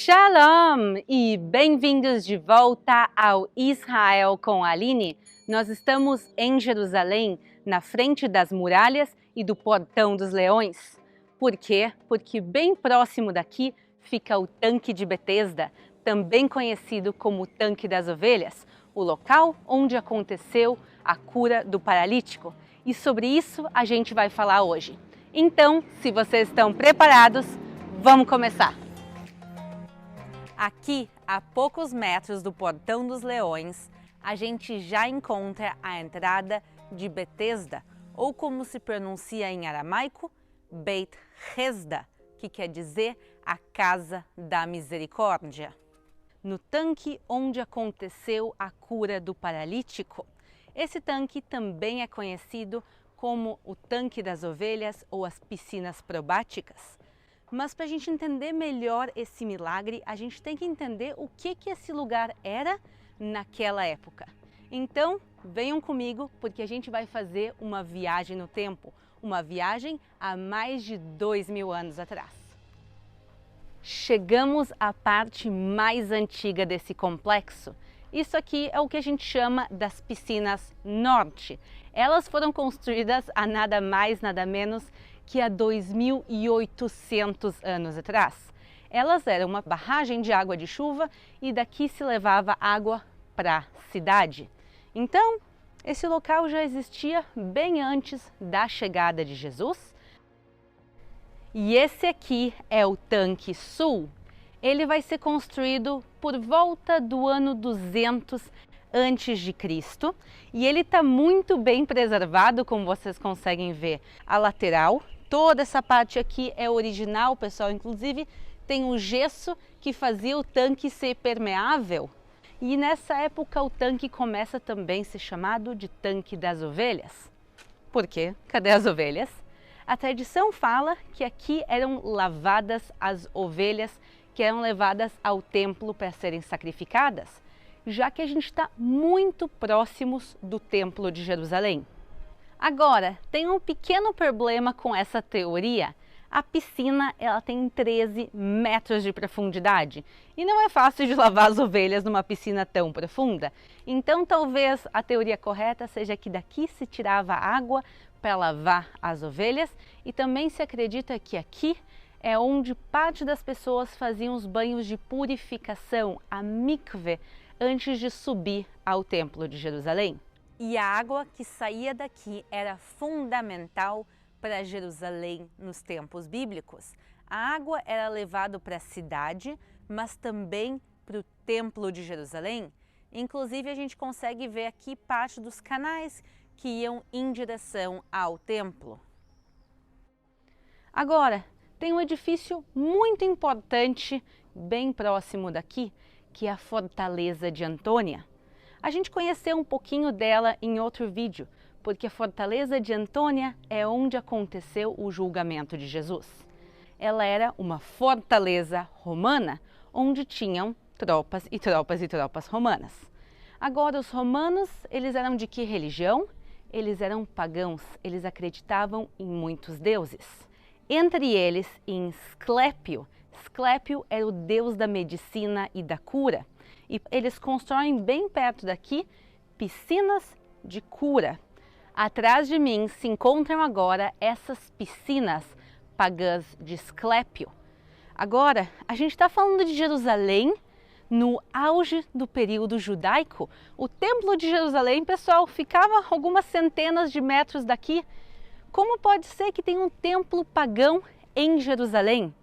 Shalom e bem-vindos de volta ao Israel com a Aline. Nós estamos em Jerusalém, na frente das muralhas e do Portão dos Leões. Por quê? Porque bem próximo daqui fica o Tanque de Betesda, também conhecido como o Tanque das Ovelhas, o local onde aconteceu a cura do paralítico. E sobre isso a gente vai falar hoje. Então, se vocês estão preparados, vamos começar! Aqui, a poucos metros do Portão dos Leões, a gente já encontra a entrada de Betesda, ou como se pronuncia em aramaico, Beit Hesda, que quer dizer a Casa da Misericórdia. No tanque onde aconteceu a cura do paralítico, esse tanque também é conhecido como o Tanque das Ovelhas ou as Piscinas Probáticas. Mas para a gente entender melhor esse milagre, a gente tem que entender o que esse lugar era naquela época. Então, venham comigo porque a gente vai fazer uma viagem no tempo, uma viagem há mais de 2000 anos atrás. Chegamos à parte mais antiga desse complexo. Isso aqui é o que a gente chama das Piscinas Norte. Elas foram construídas há nada mais, nada menos que há 2800 anos atrás. Elas eram uma barragem de água de chuva e daqui se levava água para a cidade. Então, esse local já existia bem antes da chegada de Jesus. E esse aqui é o Tanque Sul. Ele vai ser construído por volta do ano 200 antes de Cristo e ele está muito bem preservado, como vocês conseguem ver. A lateral, toda essa parte aqui é original, pessoal, inclusive tem o gesso que fazia o tanque ser permeável. E nessa época o tanque começa também a ser chamado de Tanque das Ovelhas. Por quê? Cadê as ovelhas? A tradição fala que aqui eram lavadas as ovelhas que eram levadas ao templo para serem sacrificadas, já que a gente está muito próximos do Templo de Jerusalém. Agora, tem um pequeno problema com essa teoria. A piscina ela tem 13 metros de profundidade e não é fácil de lavar as ovelhas numa piscina tão profunda. Então, talvez a teoria correta seja que daqui se tirava água para lavar as ovelhas e também se acredita que aqui é onde parte das pessoas faziam os banhos de purificação, a mikve, antes de subir ao Templo de Jerusalém. E a água que saía daqui era fundamental para Jerusalém nos tempos bíblicos. A água era levada para a cidade, mas também para o Templo de Jerusalém. Inclusive a gente consegue ver aqui parte dos canais que iam em direção ao templo. Agora, tem um edifício muito importante bem próximo daqui, que é a Fortaleza de Antônia. A gente conheceu um pouquinho dela em outro vídeo, porque a Fortaleza de Antônia é onde aconteceu o julgamento de Jesus. Ela era uma fortaleza romana, onde tinham tropas e tropas e tropas romanas. Agora, os romanos, eles eram de que religião? Eles eram pagãos, eles acreditavam em muitos deuses. Entre eles, em Asclépio. Asclépio era o deus da medicina e da cura. E eles constroem bem perto daqui piscinas de cura. Atrás de mim se encontram agora essas piscinas pagãs de Asclépio. Agora, a gente está falando de Jerusalém no auge do período judaico. O Templo de Jerusalém, pessoal, ficava algumas centenas de metros daqui. Como pode ser que tenha um templo pagão em Jerusalém?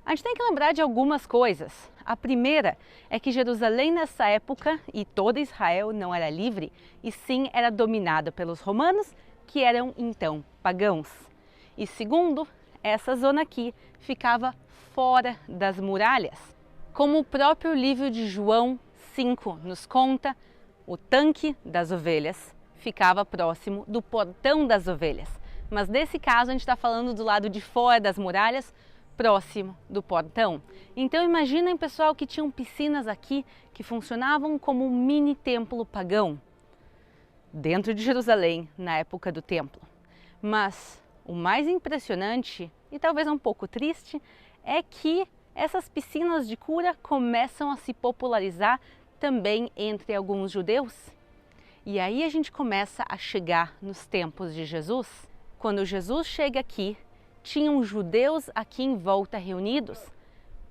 A gente tem que lembrar de algumas coisas. A primeira é que Jerusalém nessa época e toda Israel não era livre, e sim era dominada pelos romanos, que eram então pagãos. E segundo, essa zona aqui ficava fora das muralhas. Como o próprio livro de João 5 nos conta, o Tanque das Ovelhas ficava próximo do Portão das Ovelhas. Mas nesse caso a gente está falando do lado de fora das muralhas, próximo do portão. Então imaginem, pessoal, que tinham piscinas aqui que funcionavam como um mini templo pagão dentro de Jerusalém na época do templo. Mas o mais impressionante e talvez um pouco triste é que essas piscinas de cura começam a se popularizar também entre alguns judeus. E aí a gente começa a chegar nos tempos de Jesus. Quando Jesus chega aqui, tinham judeus aqui em volta reunidos,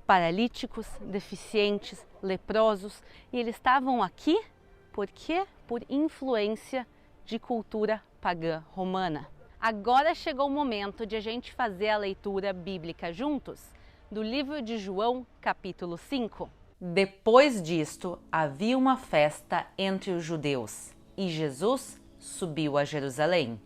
paralíticos, deficientes, leprosos, e eles estavam aqui por quê? Por influência de cultura pagã romana. Agora chegou o momento de a gente fazer a leitura bíblica juntos, do livro de João, capítulo 5. Depois disto, havia uma festa entre os judeus, e Jesus subiu a Jerusalém.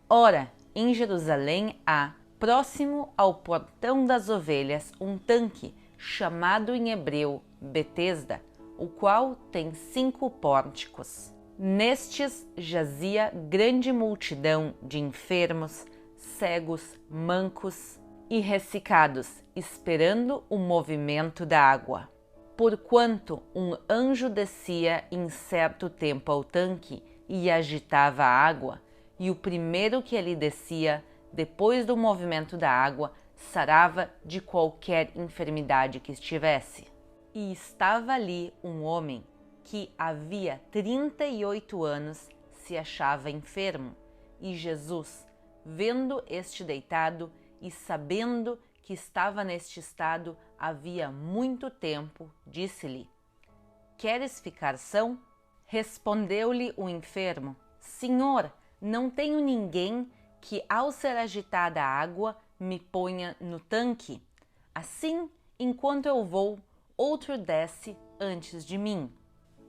Ora, em Jerusalém há, próximo ao portão das ovelhas, um tanque, chamado em hebreu Betesda, o qual tem 5 pórticos. Nestes jazia grande multidão de enfermos, cegos, mancos e ressecados, esperando o movimento da água. Porquanto um anjo descia em certo tempo ao tanque e agitava a água, e o primeiro que ali descia, depois do movimento da água, sarava de qualquer enfermidade que estivesse. E estava ali um homem que havia 38 anos se achava enfermo, e Jesus, vendo este deitado e sabendo que estava neste estado havia muito tempo, disse-lhe: Queres ficar são? Respondeu-lhe o enfermo: Senhor, não tenho ninguém que, ao ser agitada a água, me ponha no tanque. Assim, enquanto eu vou, outro desce antes de mim.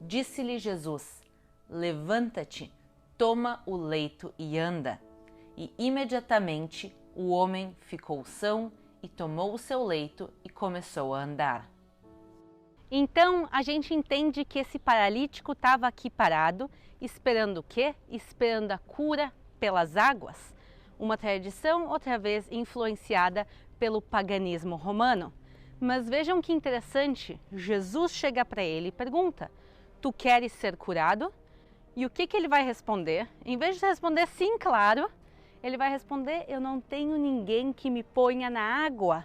Disse-lhe Jesus: Levanta-te, toma o leito e anda. E imediatamente o homem ficou são e tomou o seu leito e começou a andar. Então a gente entende que esse paralítico estava aqui parado, esperando o quê? Esperando a cura pelas águas. Uma tradição outra vez influenciada pelo paganismo romano. Mas vejam que interessante, Jesus chega para ele e pergunta: Tu queres ser curado? E o que ele vai responder? Em vez de responder sim, claro, ele vai responder: eu não tenho ninguém que me ponha na água.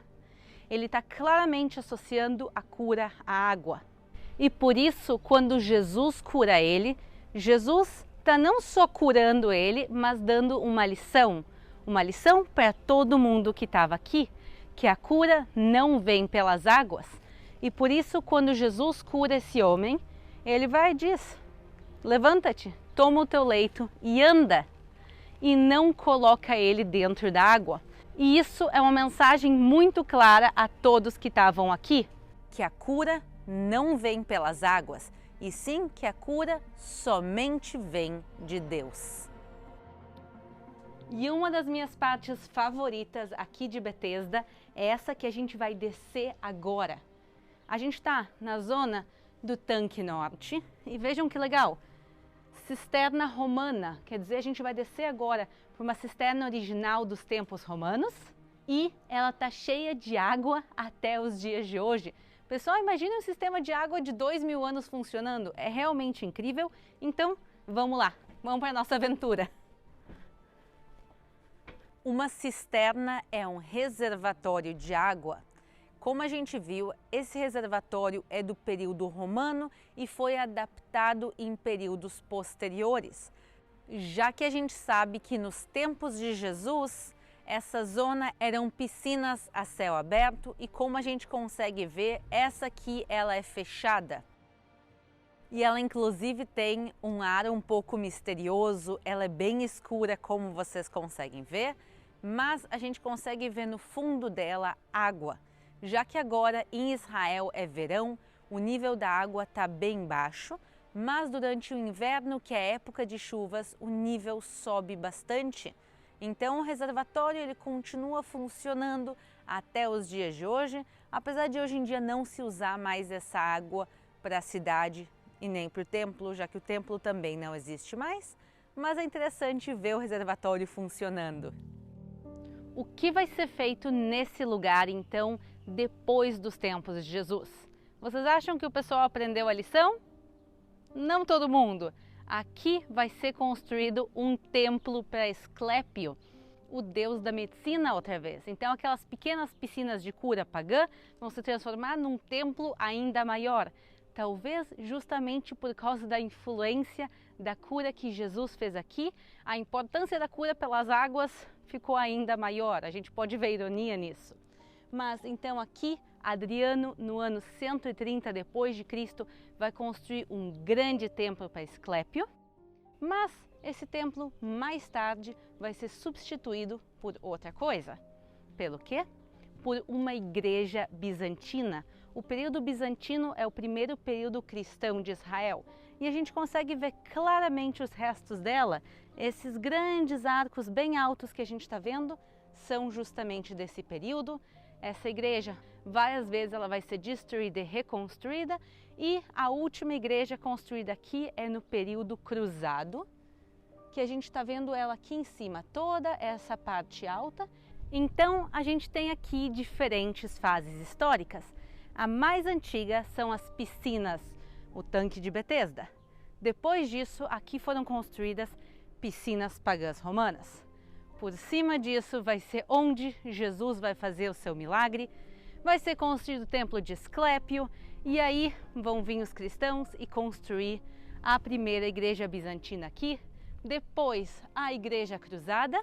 Ele está claramente associando a cura à água. E por isso, quando Jesus cura ele, Jesus está não só curando ele, mas dando uma lição para todo mundo que estava aqui, que a cura não vem pelas águas. E por isso, quando Jesus cura esse homem, ele vai e diz: levanta-te, toma o teu leito e anda. E não coloca ele dentro da água. E isso é uma mensagem muito clara a todos que estavam aqui, que a cura não vem pelas águas, e sim que a cura somente vem de Deus. E uma das minhas partes favoritas aqui de Betesda é essa que a gente vai descer agora. A gente está na zona do Tanque Norte e vejam que legal, cisterna romana, quer dizer, a gente vai descer agora por uma cisterna original dos tempos romanos e ela está cheia de água até os dias de hoje. Pessoal, imagine um sistema de água de 2000 anos funcionando, é realmente incrível. Então, vamos lá, vamos para a nossa aventura. Uma cisterna é um reservatório de água. Como a gente viu, esse reservatório é do período romano e foi adaptado em períodos posteriores, já que a gente sabe que nos tempos de Jesus, essa zona eram piscinas a céu aberto e como a gente consegue ver, essa aqui ela é fechada. E ela inclusive tem um ar um pouco misterioso, ela é bem escura como vocês conseguem ver, mas a gente consegue ver no fundo dela água. Já que agora em Israel é verão, o nível da água está bem baixo, mas durante o inverno, que é época de chuvas, o nível sobe bastante. Então o reservatório ele continua funcionando até os dias de hoje, apesar de hoje em dia não se usar mais essa água para a cidade e nem para o templo, já que o templo também não existe mais, mas é interessante ver o reservatório funcionando. O que vai ser feito nesse lugar, então, depois dos tempos de Jesus? Vocês acham que o pessoal aprendeu a lição? Não todo mundo. Aqui vai ser construído um templo para Asclépio. o deus da medicina outra vez. Então aquelas pequenas piscinas de cura pagã vão se transformar num templo ainda maior. Talvez justamente por causa da influência da cura que Jesus fez aqui, a importância da cura pelas águas ficou ainda maior. A gente pode ver ironia nisso. Mas então aqui, Adriano, no ano 130 depois de Cristo, vai construir um grande templo para Asclépio. Mas esse templo, mais tarde, vai ser substituído por outra coisa. Pelo quê? Por uma igreja bizantina. O período bizantino é o primeiro período cristão de Israel. E a gente consegue ver claramente os restos dela. Esses grandes arcos bem altos que a gente está vendo são justamente desse período. Essa igreja, várias vezes ela vai ser destruída e reconstruída, e a última igreja construída aqui é no período cruzado, que a gente está vendo ela aqui em cima, toda essa parte alta. Então a gente tem aqui diferentes fases históricas. A mais antiga são as piscinas, o tanque de Betesda. Depois disso, aqui foram construídas piscinas pagãs romanas. Por cima disso vai ser onde Jesus vai fazer o seu milagre, vai ser construído o templo de Asclépio, e aí vão vir os cristãos e construir a primeira igreja bizantina aqui, depois a igreja cruzada.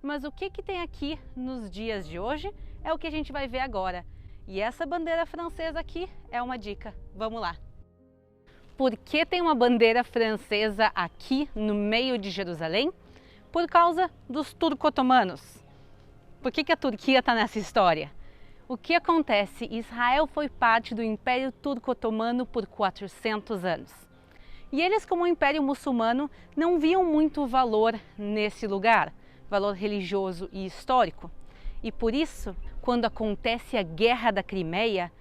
Mas o que tem aqui nos dias de hoje é o que a gente vai ver agora. E essa bandeira francesa aqui é uma dica. Vamos lá! Por que tem uma bandeira francesa aqui no meio de Jerusalém? Por causa dos turco-otomanos. Por que a Turquia está nessa história? O que acontece? Israel foi parte do Império Turco-Otomano por 400 anos. E eles, como Império Muçulmano, não viam muito valor nesse lugar, valor religioso e histórico. E por isso, quando acontece a Guerra da Crimeia,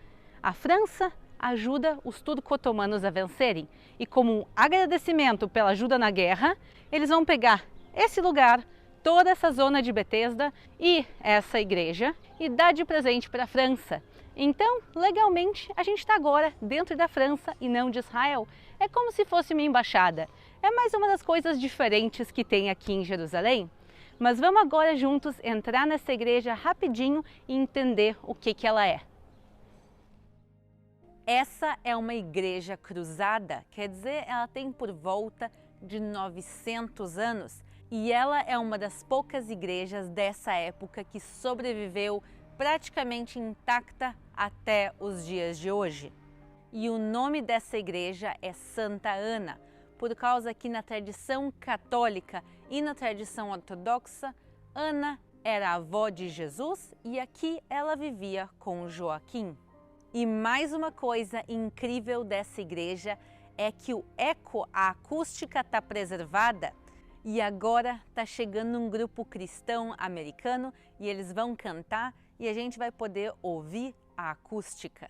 a França ajuda os turco-otomanos a vencerem. E como um agradecimento pela ajuda na guerra, eles vão pegar esse lugar, toda essa zona de Betesda e essa igreja e dar de presente para a França. Então, legalmente, a gente está agora dentro da França e não de Israel. É como se fosse uma embaixada. É mais uma das coisas diferentes que tem aqui em Jerusalém. Mas vamos agora juntos entrar nessa igreja rapidinho e entender o que ela é. Essa é uma igreja cruzada, quer dizer, ela tem por volta de 900 anos. E ela é uma das poucas igrejas dessa época que sobreviveu praticamente intacta até os dias de hoje. E o nome dessa igreja é Santa Ana, por causa que na tradição católica e na tradição ortodoxa, Ana era a avó de Jesus e aqui ela vivia com Joaquim. E mais uma coisa incrível dessa igreja é que o eco, a acústica está preservada. E agora está chegando um grupo cristão americano e eles vão cantar e a gente vai poder ouvir a acústica.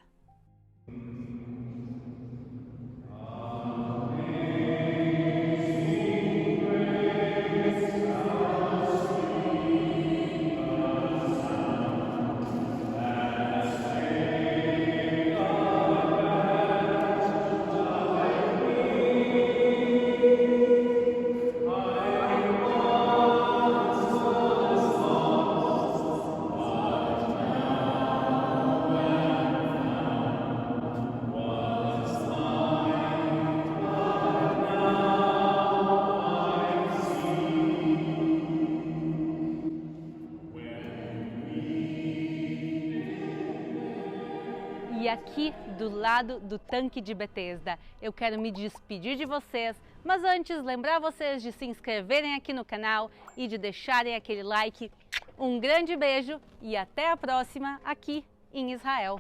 E aqui do lado do tanque de Betesda, eu quero me despedir de vocês, mas antes lembrar vocês de se inscreverem aqui no canal e de deixarem aquele like. Um grande beijo e até a próxima aqui em Israel.